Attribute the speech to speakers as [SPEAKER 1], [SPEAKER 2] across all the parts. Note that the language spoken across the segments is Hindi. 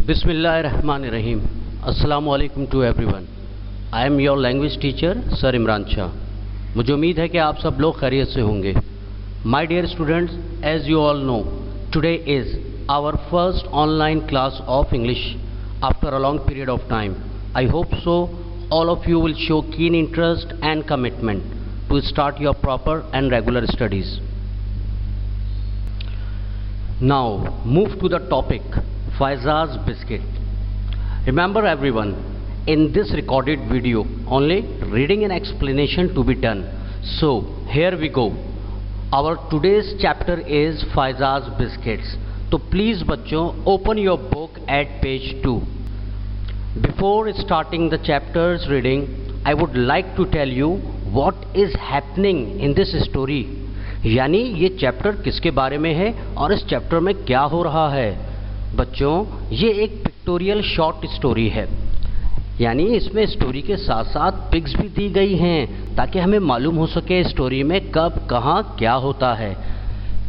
[SPEAKER 1] Bismillahirrahmanirrahim. Assalamu alaikum to everyone. I am your language teacher, Sir Imran Shah. मुझे उम्मीद है कि आप सब लोग खैरियत से होंगे. My dear students, as you all know, today is our first online class of English after a long period of time. I hope so all of you will show keen interest and commitment to start your proper and regular studies. Now move to the topic, Faiza's biscuit. Remember everyone, in this recorded video only reading and explanation to be done. So here we go. Our today's chapter is Faiza's biscuits. So please बच्चों open your book at page 2. Before starting the chapter's reading, I would like to tell you what is happening in this story. यानी ये चैप्टर किसके बारे में है और इस चैप्टर में क्या हो रहा है. बच्चों ये एक पिक्टोरियल शॉर्ट स्टोरी है, यानी इसमें स्टोरी के साथ साथ पिक्स भी दी गई हैं ताकि हमें मालूम हो सके स्टोरी में कब कहाँ क्या होता है.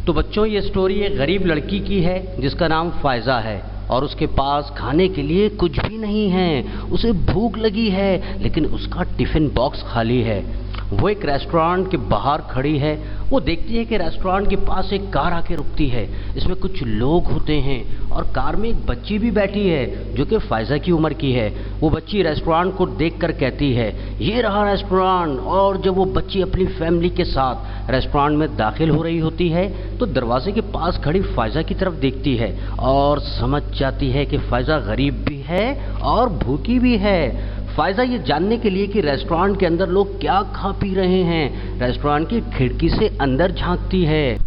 [SPEAKER 1] तो बच्चों ये स्टोरी एक गरीब लड़की की है जिसका नाम फ़ायज़ा है और उसके पास खाने के लिए कुछ भी नहीं है. उसे भूख लगी है लेकिन उसका टिफ़िन बॉक्स खाली है. वो एक रेस्टोरेंट के बाहर खड़ी है. वो देखती है कि रेस्टोरेंट के पास एक कार आके रुकती है. इसमें कुछ लोग होते हैं और कार में एक बच्ची भी बैठी है जो कि फ़ायज़ा की उम्र की है. वो बच्ची रेस्टोरेंट को देखकर कहती है ये रहा रेस्टोरेंट. और जब वो बच्ची अपनी फैमिली के साथ रेस्टोरेंट में दाखिल हो रही होती है तो दरवाजे के पास खड़ी फ़ायज़ा की तरफ देखती है और समझ जाती है कि फ़ायज़ा गरीब भी है और भूखी भी है. फ़ायज़ा ये जानने के लिए कि रेस्टोरेंट के अंदर लोग क्या खा पी रहे हैं रेस्टोरेंट की खिड़की से अंदर झांकती है.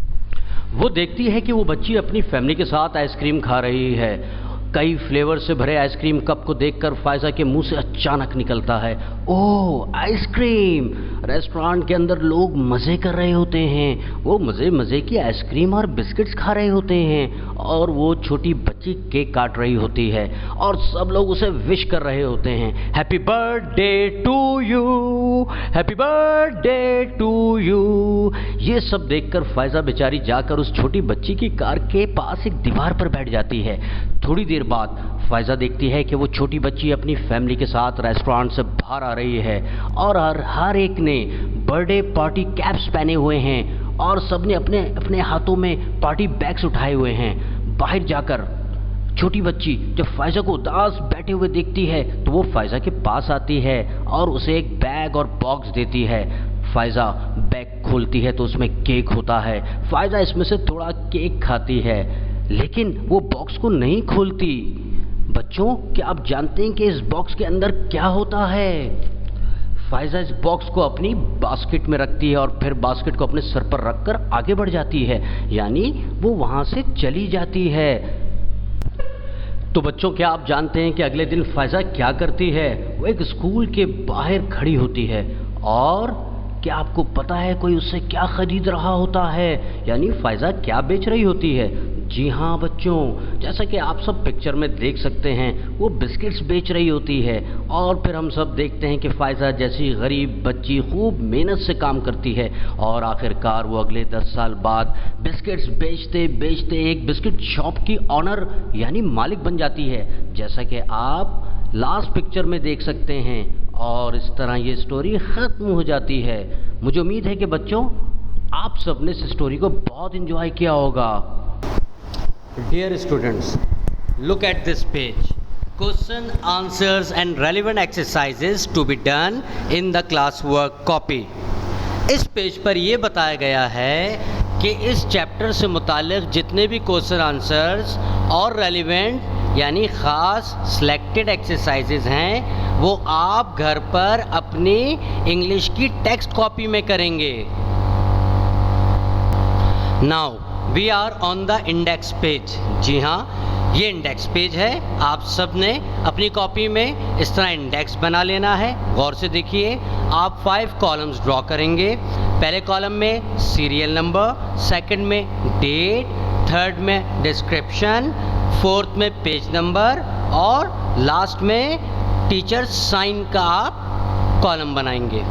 [SPEAKER 1] वो देखती है कि वो बच्ची अपनी फैमिली के साथ आइसक्रीम खा रही है. कई फ्लेवर से भरे आइसक्रीम कप को देखकर फ़ायज़ा के मुंह से अचानक निकलता है ओह आइसक्रीम. रेस्टोरेंट के अंदर लोग मज़े कर रहे होते हैं. वो मज़े की आइसक्रीम और बिस्किट्स खा रहे होते हैं और वो छोटी बच्ची केक काट रही होती है और सब लोग उसे विश कर रहे होते हैं happy birthday to you, happy birthday to you. ये सब देखकर फ़ायज़ा बेचारी जाकर उस छोटी बच्ची की कार के पास एक दीवार पर बैठ जाती है. थोड़ी देर बाद फ़ायज़ा देखती है कि वो छोटी बच्ची अपनी फैमिली के साथ रेस्टोरेंट से बाहर आ रही है और हर एक ने बर्थडे पार्टी कैप्स पहने हुए हैं और सब ने अपने अपने हाथों में पार्टी बैग्स उठाए हुए हैं. बाहर जाकर छोटी बच्ची जब फ़ायज़ा को उदास बैठे हुए देखती है तो वो फ़ायज़ा के पास आती है और उसे एक बैग और बॉक्स देती है. फ़ायज़ा बैग खोलती है तो उसमें केक होता है. फ़ायज़ा इसमें से थोड़ा केक खाती है लेकिन वो बॉक्स को नहीं खोलती. बच्चों क्या आप जानते हैं कि इस बॉक्स के अंदर क्या होता है? फ़ायज़ा इस बॉक्स को अपनी बास्केट में रखती है और फिर बास्केट को अपने सर पर रखकर आगे बढ़ जाती है, यानी वो वहाँ से चली जाती है. तो बच्चों क्या आप जानते हैं कि अगले दिन फ़ायज़ा क्या करती है? वो एक स्कूल के बाहर खड़ी होती है और क्या आपको पता है कोई उससे क्या ख़रीद रहा होता है, यानी फ़ायज़ा क्या बेच रही होती है? जी हाँ बच्चों, जैसा कि आप सब पिक्चर में देख सकते हैं वो बिस्किट्स बेच रही होती है. और फिर हम सब देखते हैं कि फ़ायज़ा जैसी गरीब बच्ची खूब मेहनत से काम करती है और आखिरकार वो अगले 10 साल बाद बिस्किट्स बेचते बेचते एक बिस्किट शॉप की ऑनर यानी मालिक बन जाती है, जैसा कि आप लास्ट पिक्चर में देख सकते हैं. और इस तरह ये स्टोरी ख़त्म हो जाती है. मुझे उम्मीद है कि बच्चों आप सब ने इस स्टोरी को बहुत इंजॉय किया होगा. Dear students, look at this page. Question, answers and relevant exercises to be done in the classwork copy. इस पेज पर यह बताया गया है कि इस चैप्टर से मुताल्लिक़ जितने भी क्वेश्चन आंसर्स और रेलिवेंट यानी ख़ास सिलेक्टेड एक्सरसाइजेज हैं वो आप घर पर अपनी इंग्लिश की टेक्स्ट कॉपी में करेंगे. Now we are on the index page. जी हाँ, ये इंडेक्स पेज है. आप सब ने अपनी कॉपी में इस तरह इंडेक्स बना लेना है. गौर से देखिए, आप 5 कॉलम्स ड्रॉ करेंगे. पहले कॉलम में सीरियल नंबर, सेकंड में डेट, थर्ड में डिस्क्रिप्शन, फोर्थ में पेज नंबर और लास्ट में टीचर साइन का आप कॉलम बनाएंगे.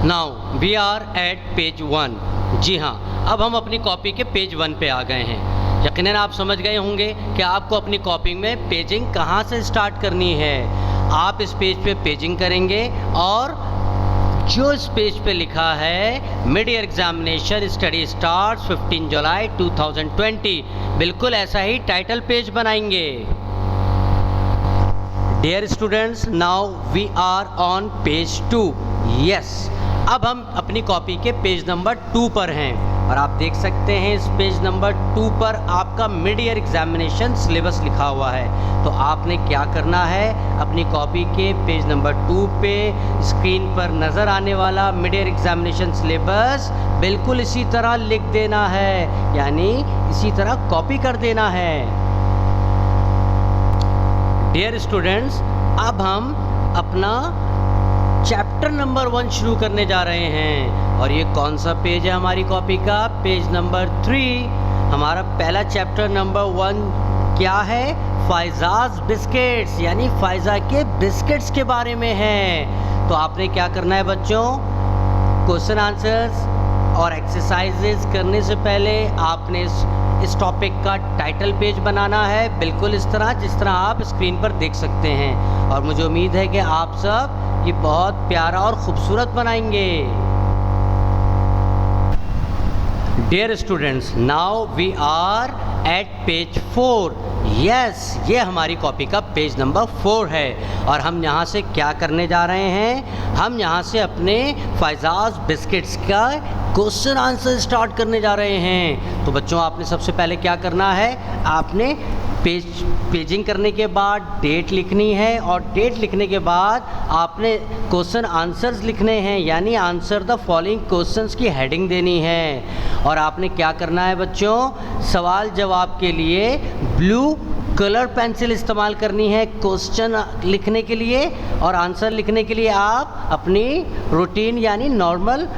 [SPEAKER 1] Now we are at page 1. जी हाँ, अब हम अपनी कॉपी के पेज 1 पे आ गए हैं. यकीनन आप समझ गए होंगे कि आपको अपनी कॉपी में पेजिंग कहाँ से स्टार्ट करनी है। आप इस पेज पे पेजिंग करेंगे और जो इस पेज पे लिखा है mid year examination study starts 15 जुलाई 2020, बिल्कुल ऐसा ही टाइटल पेज बनाएंगे। Dear students, now we are on page 2। Yes, अब हम अपनी कॉपी के पेज नंबर 2 पर हैं और आप देख सकते हैं इस पेज नंबर 2 पर आपका मिड ईयर एग्जामिनेशन सिलेबस लिखा हुआ है। तो आपने क्या करना है, अपनी कॉपी के पेज नंबर 2 पे स्क्रीन पर नज़र आने वाला मिड ईयर एग्जामिनेशन सिलेबस बिल्कुल इसी तरह लिख देना है, यानी इसी तरह कॉपी कर देना है। डियर स्टूडेंट्स, अब हम अपना चैप्टर नंबर 1 शुरू करने जा रहे हैं और ये कौन सा पेज है हमारी कॉपी का, पेज नंबर 3। हमारा पहला चैप्टर नंबर 1 क्या है, फायजाज बिस्किट्स, यानी फायजा के बिस्किट्स के बारे में है। तो आपने क्या करना है बच्चों, क्वेश्चन आंसर्स और एक्सरसाइजेज करने से पहले आपने इस टॉपिक का टाइटल पेज बनाना है, बिल्कुल इस तरह जिस तरह आप स्क्रीन पर देख सकते हैं। और मुझे उम्मीद है कि आप सब ये बहुत प्यारा और खूबसूरत बनाएंगे। Dear students, now we are at page 4। Yes, ये हमारी कॉपी का पेज नंबर 4 है और हम यहाँ से क्या करने जा रहे हैं, हम यहाँ से अपने फायजाज बिस्किट्स का क्वेश्चन आंसर स्टार्ट करने जा रहे हैं। तो बच्चों, आपने सबसे पहले क्या करना है, आपने पेजिंग करने के बाद डेट लिखनी है और डेट लिखने के बाद आपने क्वेश्चन आंसर्स लिखने हैं, यानी आंसर द फॉलोइंग क्वेश्चंस की हेडिंग देनी है। और आपने क्या करना है बच्चों, सवाल जवाब के लिए ब्लू कलर पेंसिल इस्तेमाल करनी है क्वेश्चन लिखने के लिए, और आंसर लिखने के लिए आप अपनी रूटीन यानी नॉर्मल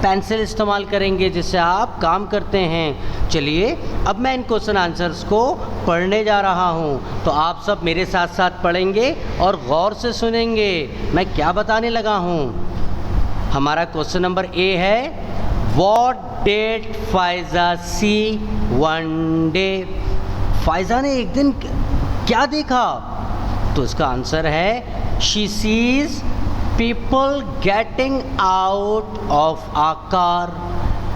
[SPEAKER 1] पेंसिल इस्तेमाल करेंगे जिससे आप काम करते हैं। चलिए, अब मैं इन क्वेश्चन आंसर्स को पढ़ने जा रहा हूँ, तो आप सब मेरे साथ साथ पढ़ेंगे और गौर से सुनेंगे मैं क्या बताने लगा हूँ। हमारा क्वेश्चन नंबर ए है, what did Faiza see one day. Faiza ने एक दिन क्या देखा, तो इसका आंसर है she sees people getting out of a car,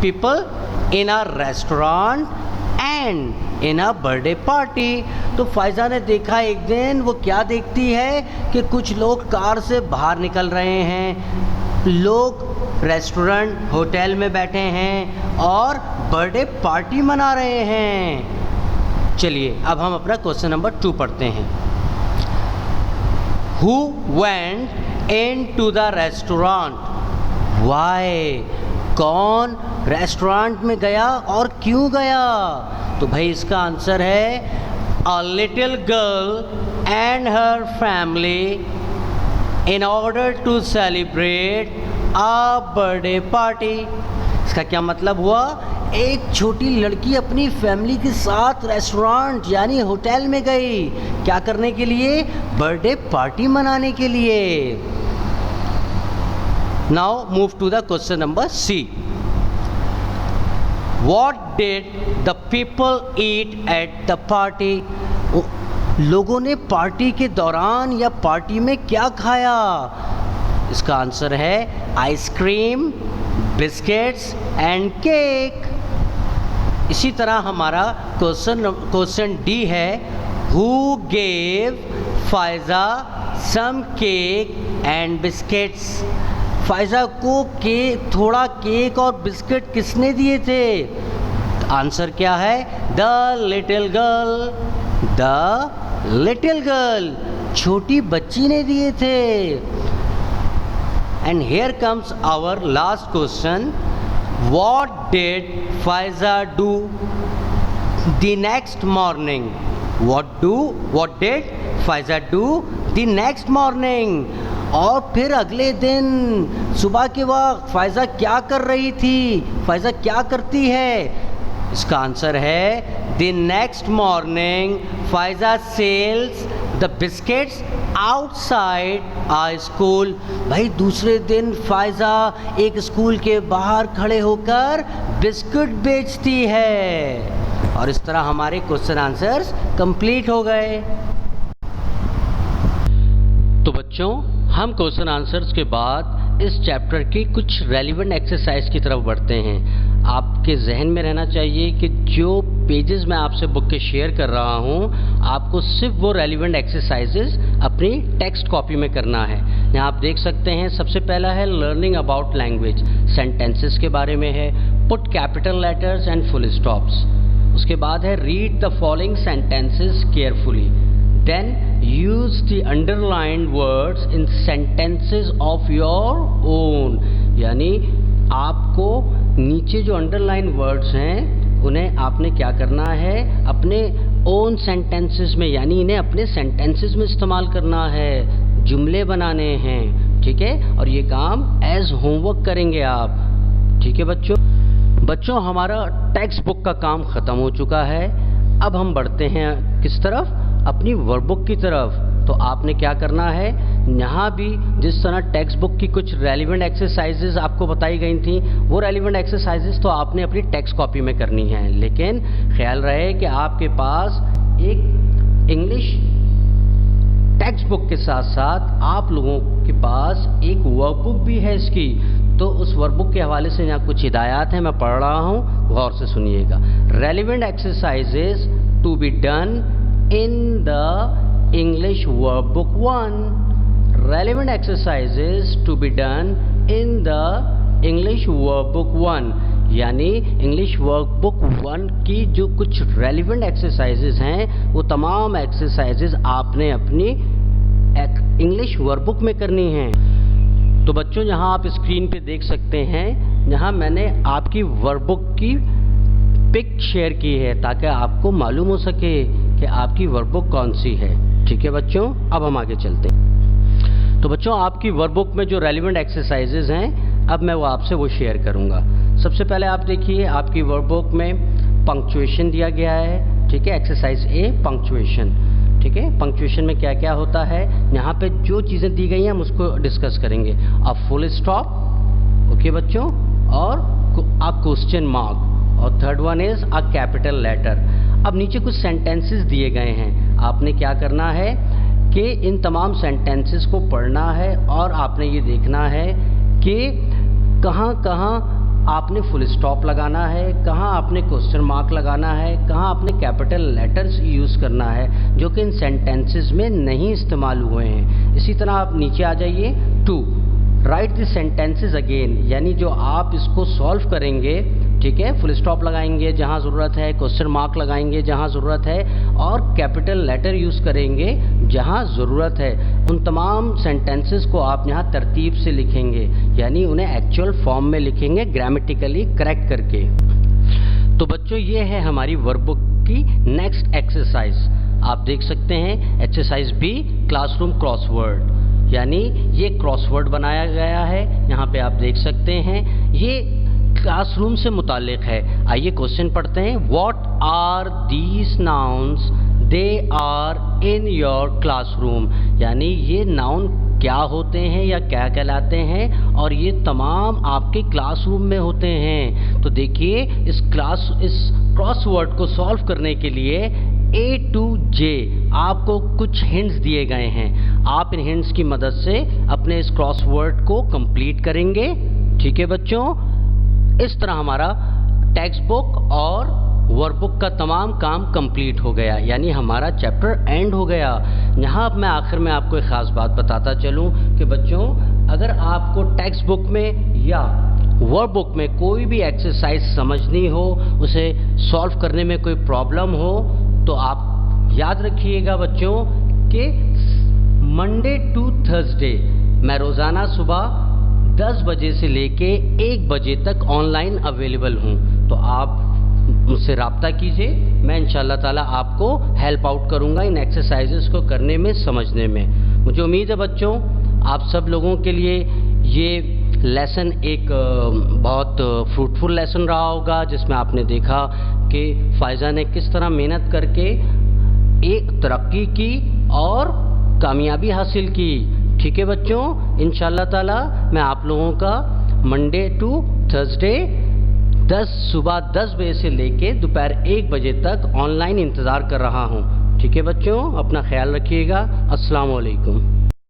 [SPEAKER 1] people in a restaurant and in a birthday party। तो फायजा ने देखा एक दिन, वो क्या देखती है कि कुछ लोग कार से बाहर निकल रहे हैं, लोग रेस्टोरेंट होटल में बैठे हैं और बर्थडे पार्टी मना रहे हैं। चलिए, अब हम अपना क्वेश्चन नंबर 2 पढ़ते हैं। Who went into the restaurant? Why? कौन रेस्टोरेंट में गया और क्यों गया? तो भाई इसका आंसर है a little girl and her family in order to celebrate a birthday party। इसका क्या मतलब हुआ, एक छोटी लड़की अपनी फैमिली के साथ रेस्टोरेंट यानी होटल में गई, क्या करने के लिए, बर्थडे पार्टी मनाने के लिए। Now move to the question number C. What did the people eat at the party. लोगों ने पार्टी के दौरान या पार्टी में क्या खाया। इसका आंसर है आइसक्रीम, बिस्किट्स एंड केक। इसी तरह हमारा क्वेश्चन डी है, who gave Faiza some cake and biscuits. Faiza को थोड़ा केक और बिस्किट किसने दिए थे। आंसर क्या है, the little girl, the little girl, छोटी बच्ची ने दिए थे। And here comes our last question, what did Faiza do the next morning? What did Faiza do the next morning? और फिर अगले दिन सुबह के वक्त फायजा क्या कर रही थी, फायजा क्या करती है। इसका आंसर है the next morning Faiza sells the biscuits outside a school. भाई दूसरे दिन फायजा एक स्कूल के बाहर खड़े होकर बिस्कुट बेचती है। और इस तरह हमारे क्वेश्चन आंसर्स कंप्लीट हो गए। तो बच्चों, हम क्वेश्चन आंसर्स के बाद इस चैप्टर की कुछ रेलिवेंट एक्सरसाइज की तरफ बढ़ते हैं। आपके जहन में रहना चाहिए कि जो पेजेस मैं आपसे बुक के शेयर कर रहा हूं, आपको सिर्फ वो रेलिवेंट एक्सरसाइजेस अपनी टेक्स्ट कॉपी में करना है। यहाँ आप देख सकते हैं, सबसे पहला है लर्निंग अबाउट लैंग्वेज, सेंटेंसेस के बारे में है, put capital letters and full stops. उसके बाद है read the following sentences carefully, then use the underlined words in sentences of your own। यानी आपको नीचे जो अंडरलाइन वर्ड्स हैं उन्हें आपने क्या करना है, अपने ओन सेंटेंसेस में, यानी इन्हें अपने सेंटेंसेस में इस्तेमाल करना है, जुमले बनाने हैं, ठीक है। और ये काम एज होमवर्क करेंगे आप, ठीक है बच्चों हमारा टेक्स्ट बुक का काम ख़त्म हो चुका है। अब हम बढ़ते हैं किस तरफ, अपनी वर्कबुक की तरफ। तो आपने क्या करना है, यहाँ भी जिस तरह टेक्स्ट बुक की कुछ रेलिवेंट एक्सरसाइजेज आपको बताई गई थी, वो रेलिवेंट एक्सरसाइजेज तो आपने अपनी टेक्स्ट कॉपी में करनी है, लेकिन ख्याल रहे कि आपके पास एक इंग्लिश टेक्स्ट बुक के साथ साथ आप लोगों के पास एक वर्कबुक भी है इसकी। तो उस वर्कबुक के हवाले से यहाँ कुछ हिदायत है, मैं पढ़ रहा हूँ, गौर से सुनिएगा। Relevant exercises to be done in the English workbook 1, relevant exercises to be done in the English workbook 1। यानी इंग्लिश वर्कबुक 1 की जो कुछ रेलिवेंट एक्सरसाइजेज हैं, वो तमाम एक्सरसाइजेज आपने अपनी इंग्लिश वर्कबुक में करनी हैं। तो बच्चों, यहाँ आप स्क्रीन पे देख सकते हैं, यहाँ मैंने आपकी वर्कबुक की पिक शेयर की है ताकि आपको मालूम हो सके कि आपकी वर्कबुक कौन सी है, ठीक है बच्चों। अब हम आगे चलते हैं। तो बच्चों, आपकी वर्कबुक में जो रेलिवेंट एक्सरसाइजेज हैं, अब मैं वो आपसे वो शेयर करूंगा। सबसे पहले आप देखिए, आपकी वर्कबुक में पंक्चुएशन दिया गया है, ठीक है। एक्सरसाइज ए पंक्चुएशन, ठीक है। पंक्चुएशन में क्या क्या होता है, यहाँ पे जो चीज़ें दी गई हैं हम उसको डिस्कस करेंगे। अ फुल स्टॉप, ओके बच्चों, और अ क्वेश्चन मार्क, और third one is a capital letter. अब नीचे कुछ सेंटेंसेस दिए गए हैं, आपने क्या करना है कि इन तमाम सेंटेंसेस को पढ़ना है और आपने ये देखना है कि कहाँ कहाँ आपने फुल स्टॉप लगाना है, कहाँ आपने क्वेश्चन मार्क लगाना है, कहाँ आपने कैपिटल लेटर्स यूज़ करना है, जो कि इन सेंटेंसेस में नहीं इस्तेमाल हुए हैं। इसी तरह आप नीचे आ जाइए, 2 राइट द सेंटेंसेस अगेन, यानी जो आप इसको सॉल्व करेंगे, ठीक है, फुल स्टॉप लगाएंगे जहाँ ज़रूरत है, क्वेश्चन मार्क लगाएंगे जहाँ ज़रूरत है, और कैपिटल लेटर यूज़ करेंगे जहाँ ज़रूरत है। उन तमाम सेंटेंसेस को आप यहाँ तरतीब से लिखेंगे, यानी उन्हें एक्चुअल फॉर्म में लिखेंगे, ग्रामेटिकली करेक्ट करके। तो बच्चों, ये है हमारी वर्कबुक की नेक्स्ट एक्सरसाइज। आप देख सकते हैं एक्सरसाइज बी, क्लासरूम क्रॉसवर्ड, यानी ये क्रॉसवर्ड बनाया गया है, यहाँ पे आप देख सकते हैं, ये क्लासरूम से मुताल्लिक है। आइए क्वेश्चन पढ़ते हैं। What are these nouns they are in your classroom, यानी ये नाउन क्या होते हैं या क्या कहलाते हैं, और ये तमाम आपके क्लासरूम में होते हैं। तो देखिए, इस क्रॉसवर्ड को सॉल्व करने के लिए A to J आपको कुछ हिंट्स दिए गए हैं। आप इन हिंट्स की मदद से अपने इस क्रॉसवर्ड को कंप्लीट करेंगे, ठीक है बच्चों। इस तरह हमारा टेक्स्ट बुक और वर्कबुक का तमाम काम कंप्लीट हो गया, यानी हमारा चैप्टर एंड हो गया। यहाँ मैं आखिर में आपको एक ख़ास बात बताता चलूँ कि बच्चों, अगर आपको टेक्स्ट बुक में या वर्कबुक में कोई भी एक्सरसाइज समझनी हो, उसे सॉल्व करने में कोई प्रॉब्लम हो, तो आप याद रखिएगा बच्चों कि मंडे टू थर्सडे मैं रोज़ाना सुबह 10 बजे से लेके 1 बजे तक ऑनलाइन अवेलेबल हूँ। तो आप मुझसे रब्ता कीजिए, मैं इंशाल्लाह ताला आपको हेल्प आउट करूँगा इन एक्सरसाइजेस को करने में, समझने में। मुझे उम्मीद है बच्चों, आप सब लोगों के लिए ये लेसन एक बहुत फ्रूटफुल लेसन रहा होगा, जिसमें आपने देखा कि फ़ायज़ा ने किस तरह मेहनत करके एक तरक्की की और कामयाबी हासिल की। ठीक है बच्चों, इंशाल्लाह ताला मैं आप लोगों का मंडे टू थर्सडे सुबह 10 बजे से लेके दोपहर 1 बजे तक ऑनलाइन इंतज़ार कर रहा हूँ। ठीक है बच्चों, अपना ख्याल रखिएगा। अस्सलाम वालेकुम।